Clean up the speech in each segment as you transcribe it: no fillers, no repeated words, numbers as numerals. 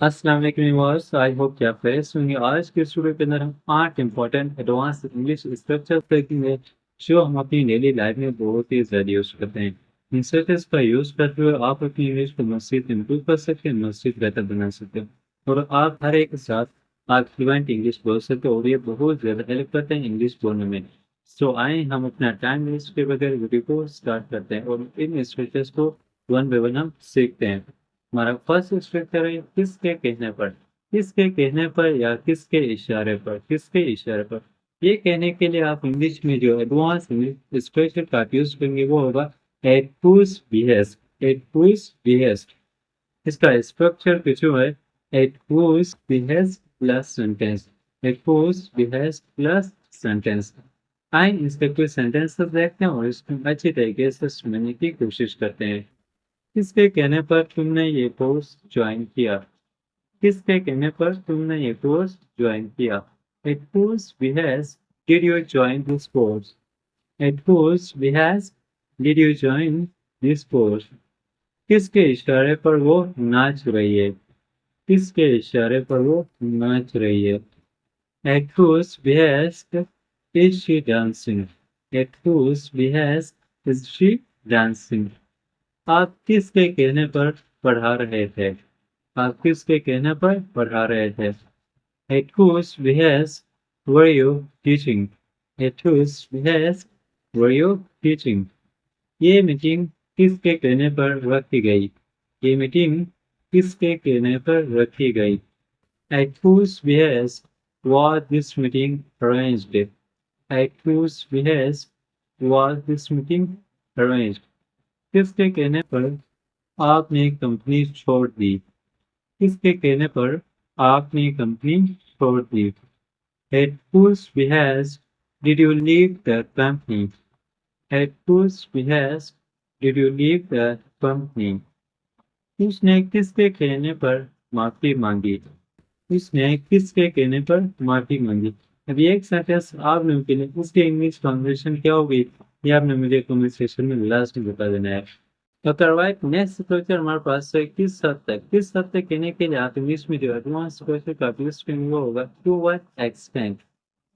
अस्सलाम वालेकुम viewers, I hope कि आप खैरियत से होंगे। आज के इस वीडियो के अंदर हम 8 इंपॉर्टेंट एडवांस इंग्लिश स्ट्रक्चर देखेंगे जो हम अपनी डेली लाइफ में बहुत ही ज़्यादा यूज़ करते हैं। इन स्ट्रक्चर्स का यूज़ करते हुए आप अपनी इंग्लिश को मज़ीद इम्प्रूव कर सकते हैं, मज़ीद बेहतर बना सकते हैं और आप हर एक के साथ आप फ्लुएंट इंग्लिश बोल सकते हो और ये बहुत ज़्यादा हेल्प करते हैं इंग्लिश बोलने में। सो आए हम अपना टाइम वेस्ट के बगैर वीडियो को स्टार्ट करते हैं और इन स्ट्रक्चर्स को वन बाय वन हम सीखते हैं। हमारा फर्स्ट स्ट्रक्चर है किसके कहने पर। किसके कहने पर या किसके इशारे पर, किसके इशारे पर। ये कहने के लिए आप इंग्लिश में जो एडवांस इंग्लिश स्ट्रक्चर का यूज करेंगे वो होगा at whose behest. At whose behest इसका स्ट्रक्चर कुछ है at whose behest plus sentence. At whose behest plus sentence. आइए इसके कुछ सेंटेंसेस देखते हैं और इसको अच्छी तरीके से सुनने की कोशिश करते हैं। किसके कहने पर तुमने ये कोर्स ज्वाइन किया। किसके कहने पर तुमने ये कोर्स ज्वाइन किया। At whose behest did you join this course? At whose behest did you join this course? किसके इशारे पर वो नाच रही है। किसके इशारे पर वो नाच रही है। At whose behest is she dancing? At whose behest is she dancing? आप किसके कहने पर पढ़ा रहे थे। आप किसके कहने पर पढ़ा रहे थे। At whose behest were you teaching? At whose behest were you teaching? ये मीटिंग किसके कहने पर रखी गई। ये मीटिंग किसके कहने पर रखी गई। At whose behest was this meeting arranged? At whose behest was this meeting arranged? किसके कहने पर आपने कंपनी छोड़ दी। किसके कहने पर आपने कंपनी छोड़ दी। At whose behest did you leave the company? At whose behest did you leave the company? उसने किसके कहने पर माफी मांगी। उसने किसके कहने पर माफी मांगी। अभी एक सेंटेंस आप लोगों के लिए उसकी इंग्लिश ट्रांसलेशन क्या होगी ये आपने मुझे कमेंट सेक्शन में लास्ट में बता देना है। तो करवाइट नेक्स्ट स्ट्रक्चर हमारे पास है किस हद तक कहने के लिए आप इंग्लिश में जो एडवांस स्ट्रक्चर का यूज करेंगे वो होगा to what extent.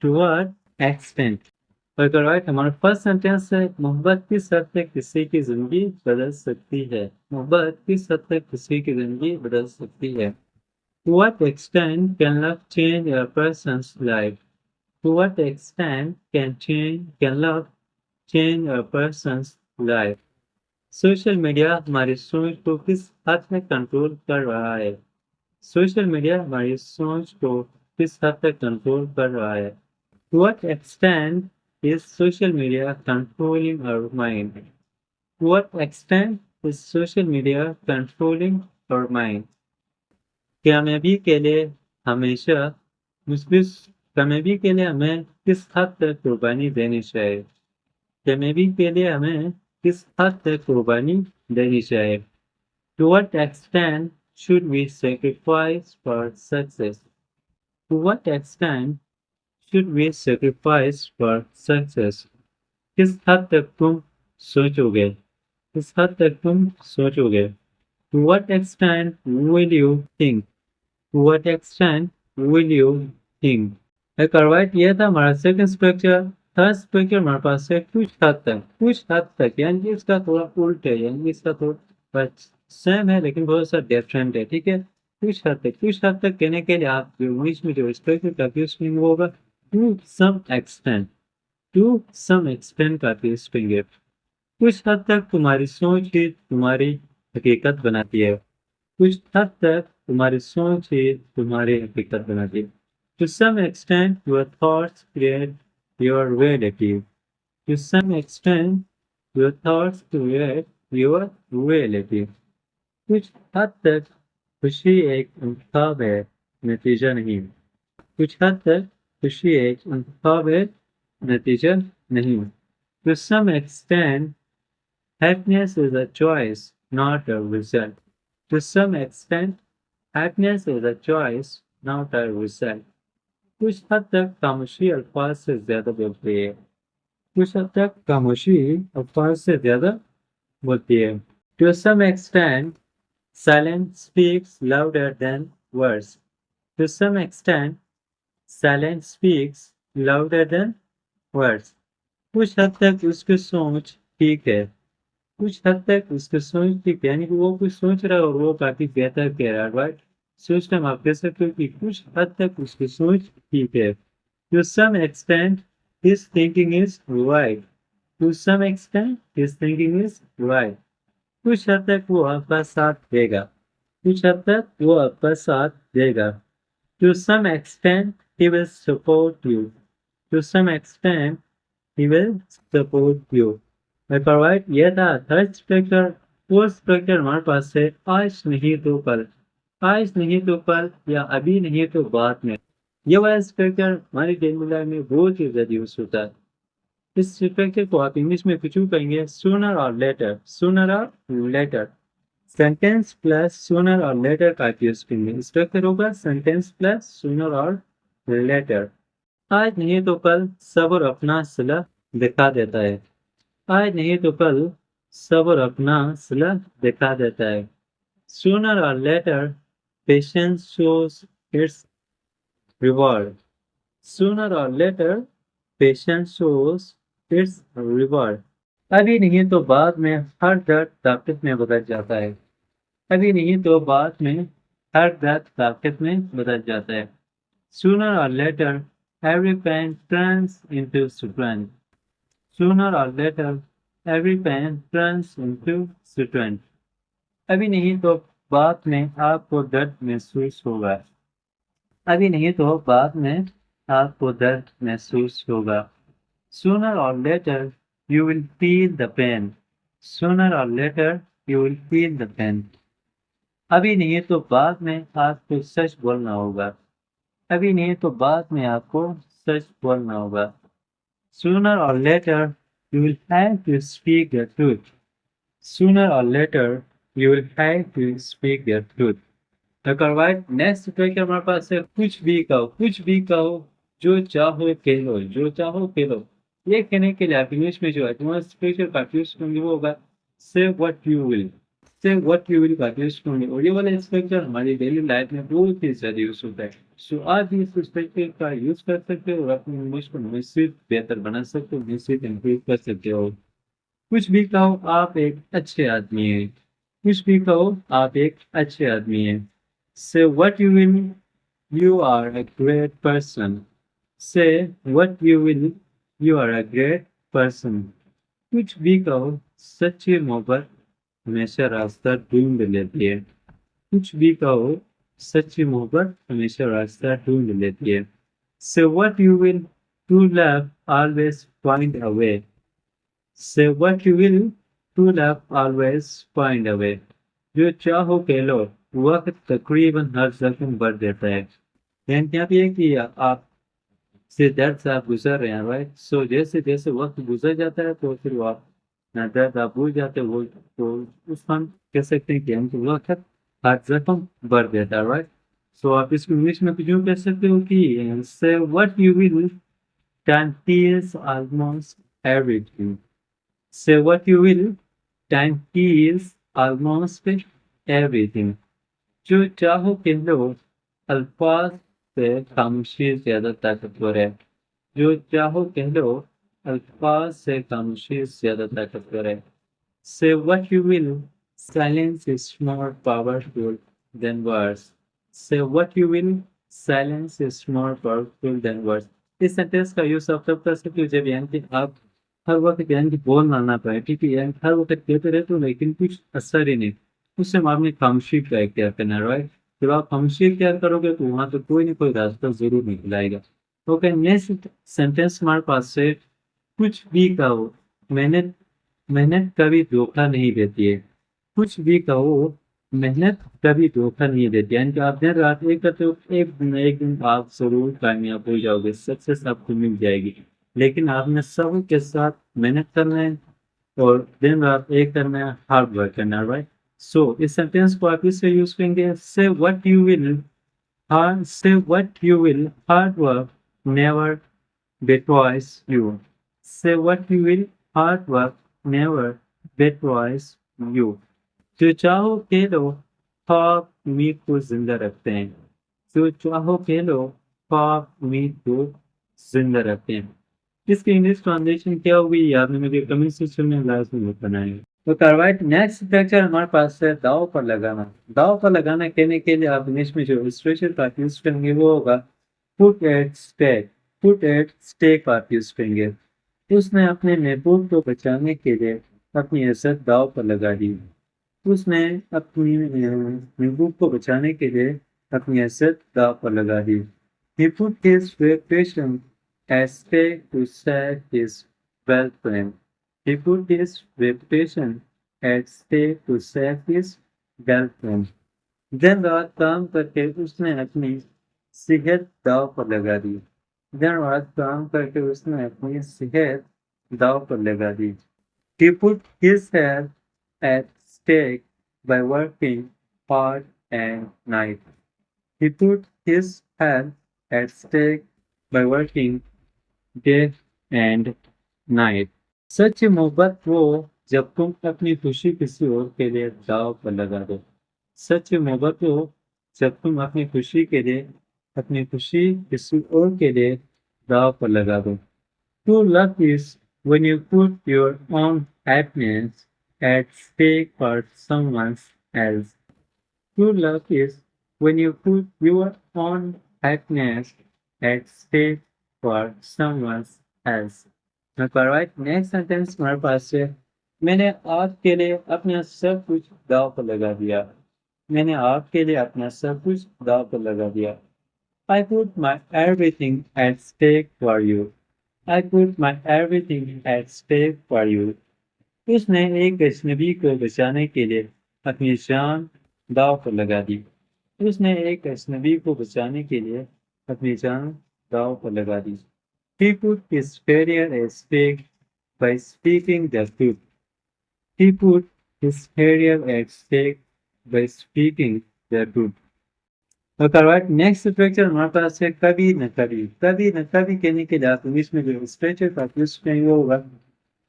To what extent. और करवाइट हमारा फर्स्ट सेंटेंस है मोहब्बत किस हद तक किसी की जिंदगी बदल सकती है। मोहब्बत किस हद तक किसी की जिंदगी बदल सकती है। To what extent can love change a person's life? To what extent can love change a person's life? Social media हमारी सोच को किस हद तक कंट्रोल कर रहा है। सोशल मीडिया हमारी सोच को किस हद तक कंट्रोल कर रहा है। To what extent is social media controlling our mind? To what extent is social media controlling our mind? कामयाबी के लिए हमेशा मुस्बित कामयाबी के लिए हमें किस हद तक कुर्बानी देनी चाहिए। कामयाबी के लिए हमें किस हद तक कुर्बानी देनी चाहिए। To what extent should we sacrifice for success? To what extent should we sacrifice for success? किस हद तक तुम सोचोगे। किस हद तक तुम सोचोगे। To what extent will you think? To what extent will you think? Right ये था हमारा सेकंड स्ट्रक्चर। थर्ड स्ट्रक्चर हमारे पास है कुछ हद तक यानी कि इसका थोड़ा उल्ट है यानी कि इसका थोड़ा सेम है लेकिन बहुत सा डिफरेंट है। ठीक है कुछ हद तक कहने के लिए आप जो इंग्लिश में जो स्ट्रक्चर का यूज करेंगे वो होगा to some extent. To some extent का यूज करेंगे। कुछ हद तक तुम्हारी सोच ही तुम्हारी हकीकत बनाती है। कुछ हद तक तुम्हारी सोच ही तुम्हारी हकीकत बनाती है। To some extent, your thoughts create your reality. To some extent, your thoughts create your reality. कुछ हद तक खुशी एक इंतखाब है, नतीजा नहीं। कुछ हद तक खुशी एक इंतखाब है, नतीजा नहीं। To some extent, happiness is a choice, not a result. To some extent, happiness is a choice, not a result. कुछ हद तक खामोशी अल्फाज से ज्यादा बोलती है। कुछ हद तक खामोशी अल्फाज से ज्यादा बोलती है। To some extent, silence speaks louder than words. To some extent, silence speaks louder than words. कुछ हद तक उसकी सोच ठीक है, कुछ हद तक उसकी सोच ठीक है, यानी कि वो कुछ सोच रहा है और वो काफी बेहतर कह रहा है, राइट? सोच टाइम आप कह सकते हो कि कुछ हद तक उसकी सोच ठीक है. To some extent, his thinking is right. To some extent, his thinking is right. कुछ हद तक वो आपका साथ देगा. कुछ हद तक वो आपका साथ देगा. To some extent, he will support you. To some extent, he will support you. Alright, ये था थर्ड स्ट्रक्चर. फोर्थ स्ट्रक्चर हमारे पास है आज नहीं तो कल. आज नहीं तो कल या अभी नहीं तो बाद में. ये वाला स्ट्रक्चर हमारी डेली लाइफ में बहुत ही ज्यादा यूज होता है. इस स्ट्रक्चर को आप इंग्लिश में कुछ भी कहेंगे सूनर और लेटर. सूनर और लेटर. सेंटेंस प्लस सूनर और लेटर का यूज करेंगे. स्ट्रक्चर होगा सेंटेंस प्लस सूनर और लेटर. आज नहीं तो कल सब्र अपना सिला दिखा देता है. आज नहीं तो कल सब्र अपना सिला दिखा देता है. Sooner or later, patience shows its reward. Sooner or later, patience shows its reward. अभी नहीं तो बाद में हर दर्द ताकत में बदल जाता है. अभी नहीं तो बाद में हर दर्द ताकत में बदल जाता है. Sooner or later, every pain turns into strength. Sooner or later, every pain turns into strength. अभी नहीं तो बाद में आपको दर्द महसूस होगा. अभी नहीं तो बाद में आपको दर्द महसूस होगा. Sooner or later, you will feel the pain. Sooner or later, you will feel the pain. अभी नहीं तो बाद में आपको सच बोलना होगा. अभी नहीं तो बाद में आपको सच बोलना होगा. Sooner or later, you will have to speak the truth. Sooner or later, you will have to speak the truth. Otherwise next track हमारे पास है कुछ भी कहो. कुछ भी कहो, जो चाहो कह लो, जो चाहो कह लो. ये कहने के लिए आप इंग्लिश में जो एडवांस स्ट्रक्चर का यूज करेंगे वो होगा से व्हाट यू विल. से व्हाट यू विल का यूज करेंगे और ये वाला स्ट्रक्चर हमारी डेली लाइफ में बहुत ही ज्यादा यूज होता है. सो आप भी इस स्ट्रक्चर का यूज कर सकते हो और अपनी इंग्लिश को निश्चित बेहतर बना सकते हो, निश्चित इम्प्रूव कर सकते हो. कुछ भी कहो आप एक अच्छे आदमी हैं. कुछ भी कहो आप एक अच्छे आदमी हैं. Say what you will, you are a great person. Say what you will, you are a great person. कुछ भी कहो, सच्ची मोहब्बत हमेशा रास्ता ढूंढ लेती है. कुछ भी कहो, सच्ची मोहब्बत हमेशा रास्ता ढूंढ लेती है. Say what you will, true love always find a way. Say what you will, true love always find a way. जो चाहो कह लो, वक्त तकरीबन हर जख्म भर देता है. यानी क्या है कि आप से दर्द से आप गुजर रहे हैं, राइट? सो जैसे जैसे वक्त गुजर जाता है तो फिर वो आप ना दर्द आप भूल जाते हो, तो उस हम कह सकते हैं कि हमको वक्त हर जख्म भर देता है, राइट? सो आप इसको इंग्लिश में क्यों कह सकते हो कि से what you will time heals almost everything. Say what you will, time heals almost everything. जो चाहो कह लो, अल्फाज से खामोशी ज्यादा ताकतवर है. जो चाहो कह लो, अल्फाज से खामोशी ज्यादा ताकतवर है. Say what you will, silence is more powerful than words. Say what you will, silence is more powerful than words. इस सेंटेंस का यूज आप तब कर सकते हो जब यानी कि आप हर वक्त यानी कि बोलना ना पाए, ठीक है? यानी हर वक्त कहते रहते हो लेकिन कुछ असर ही नहीं. उस समय आपने खामोशी का इख्तियार करना है, राइट? जब आप खामोशी इख्तियार करोगे तो वहां तो कोई ना कोई रास्ता जरूर निकल आएगा. ओके, नेक्स्ट सेंटेंस हमारे पास है कुछ भी कहो, मेहनत मेहनत कभी धोखा नहीं देती है. कुछ भी कहो, मेहनत कभी धोखा नहीं देती. यानी कि आप दिन रात एक करते हो, एक दिन ना एक दिन आप जरूर कामयाब हो जाओगे, सक्सेस आपको मिल जाएगी. लेकिन आपने सब के साथ मेहनत करना है और दिन रात एक करना है, हार्ड वर्क करना है, राइट? सो इस सेंटेंस को आप इससे यूज करेंगे से व्हाट यू विल, से what you will, hard work never betrays you. Say what you will, hard work never betrays you. जो चाहो कह लो, ख्वाब उम्मीद को जिंदा रखते हैं। जो चाहो कह लो, ख्वाब उम्मीद को जिंदा रखते हैं। इसकी इंग्लिश ट्रांसलेशन क्या होगी ये आपने मुझे कमेंट सेक्शन में लाजमी बताना है। तो कार्बाइड नेक्स्ट स्ट्रक्चर हमारे पास है दाव पर लगाना। दाव पर लगाना कहने के लिए आप इंग्लिश में जो इलस्ट्रेशन का यूज करेंगे वो होगा put at stake. Put at stake आप यूज करेंगे। उसने अपने महबूब को बचाने के लिए अपनी इज्जत दाव पर लगा दी। उसने अपनी महबूब को बचाने के लिए अपनी इज्जत दाव पर लगा दी। He put his reputation at stake to save his girlfriend. He put his reputation at stake to save his girlfriend. दिन रात काम करके उसने अपनी सेहत दांव पर लगा दी। दिन रात काम करके उसने अपनी सेहत दांव पर लगा दी। He put his health at stake by working hard and night. He put his health at stake by working day and night. सच्ची मोहब्बत वो जब तुम अपनी खुशी किसी और के लिए दांव पर लगा दो। सच्ची मोहब्बत वो जब तुम अपनी खुशी के लिए अपनी खुशी किसी और के लिए दांव पर लगा दो। True love is when you put your own happiness at stake for someone else. True love is when you put your own happiness at stake for someone else. Alright, next sentence हमारे पास है मैंने आपके लिए अपना सब कुछ दांव पर लगा दिया। मैंने आपके लिए अपना सब कुछ दांव पर लगा दिया। I put my everything at stake for you. I put my everything at stake for you. उसने एक अजनबी को बचाने के लिए अपनी जान दांव पर लगा दी। उसने एक अजनबी को बचाने के लिए अपनी जान दांव पर लगा दी। He put his career at stake by speaking the truth. He put his career at stake by speaking the truth. Right next structure हमारे पास है कभी न कभी। कभी न कभी कहने के लिए आप इंग्लिश में जो स्ट्रक्चर का यूज करेंगे वो होगा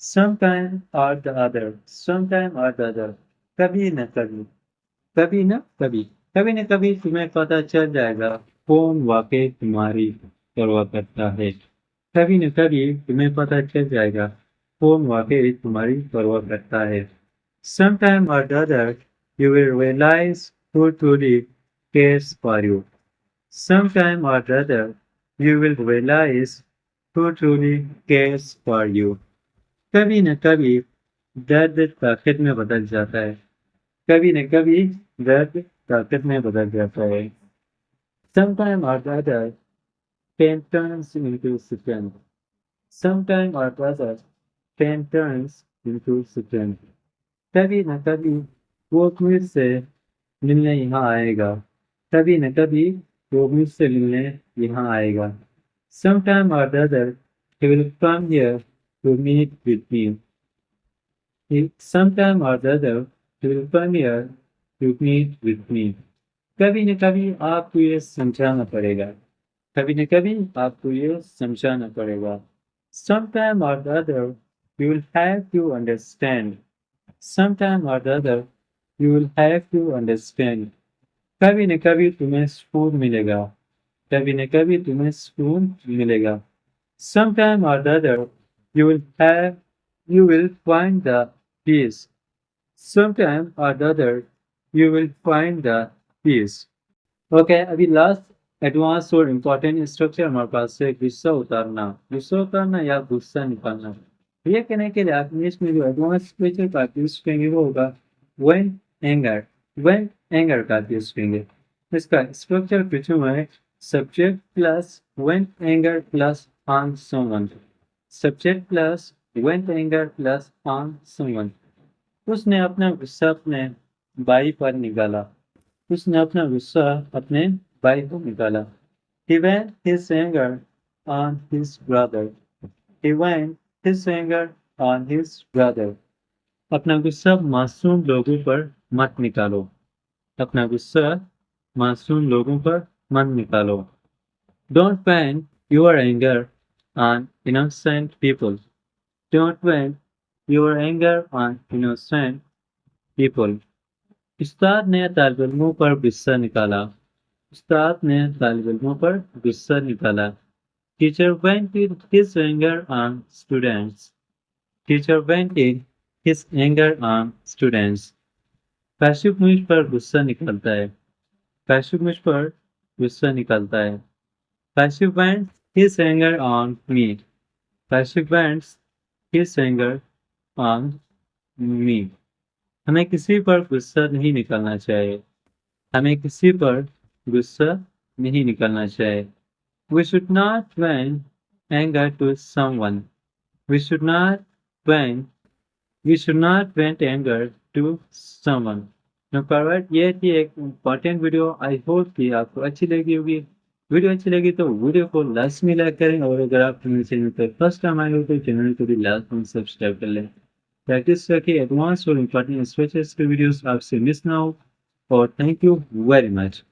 sometime or the other. sometime or the other. कभी न कभी। कभी न कभी। कभी न कभी तुम्हें पता चल जाएगा कौन वाकई तुम्हारी परवाह करता है। कभी न कभी तुम्हें पता चल जाएगा कौन वाकई तुम्हारी परवाह करता है। Sometime or the other you will realize who truly cares for you. Sometime or the other you will realize who truly cares for you. कभी न कभी दर्द ताकत में बदल जाता है। कभी न कभी दर्द ताकत में बदल जाता है। Sometime or the other pain turns into strength. Sometime or the other pain turns into strength. कभी न कभी वो मुझसे मिलने यहाँ आएगा। कभी न कभी वो मुझसे मिलने यहाँ आएगा। Sometime or the other he will come here to meet with me. Sometime or the other he will come here to meet with me. कभी न कभी आपको ये समझाना पड़ेगा। कभी न कभी आपको ये समझाना पड़ेगा। Sometime or the other you will have to understand. Sometime or the other you will have to understand. कभी न कभी तुम्हें सुकून मिलेगा। कभी न कभी तुम्हें सुकून मिलेगा। Sometime or the other you will find the peace. Sometime or the other you will find the peace. Okay अभी लास्ट एडवांस और इम्पोर्टेंट स्ट्रक्चर हमारे पास है गुस्सा उतारना। गुस्सा उतारना या गुस्सा निकालना। ये कहने के लिए आप इंग्लिश में जो एडवांस स्ट्रक्चर का यूज करेंगे वो होगा when anger. when anger का यूज करेंगे। इसका स्ट्रक्चर कुछ हुआ है subject plus when anger plus on someone. Subject plus when anger plus on someone. उसने अपना गुस्सा अपने भाई पर निकाला। उसने अपना गुस्सा अपने भाई को निकाला। He went his anger on his brother. He went his anger on his brother. अपना गुस्सा मासूम लोगों पर मत निकालो। अपना गुस्सा मासूम लोगों पर मत निकालो। Don't vent your anger on innocent people. Don't vent your anger on innocent people. उस्ताद ने तालिब-इल्मों पर गुस्सा निकाला। उस्ताद ने तालिब-इल्मों पर गुस्सा निकाला। Teacher vented his anger on students. Teacher vented his anger on students. Kashif मुझ पर गुस्सा निकालता है। काशिफ मुझ पर गुस्सा निकालता है। Kashif vents his anger on me. Kashif vents his anger on me. हमें किसी पर गुस्सा नहीं निकालना चाहिए। हमें किसी पर गुस्सा नहीं निकालना चाहिए। We should not vent anger to someone. We should not vent We should not vent anger to someone. No pervert ये थी एक इम्पोर्टेंट वीडियो। आई होप कि आपको अच्छी लगी होगी। वीडियो अच्छी लगी तो वीडियो को लास्ट में लाइक करें और अगर आप मेरे चैनल पर फर्स्ट टाइम आए हो तो चैनल को भी लास्ट में सब्सक्राइब कर लें। प्रैक्टिस करके एडवांस और इम्पोर्टेंट स्पेशल वीडियोस आपसे मिस ना हो। और थैंक यू वेरी मच।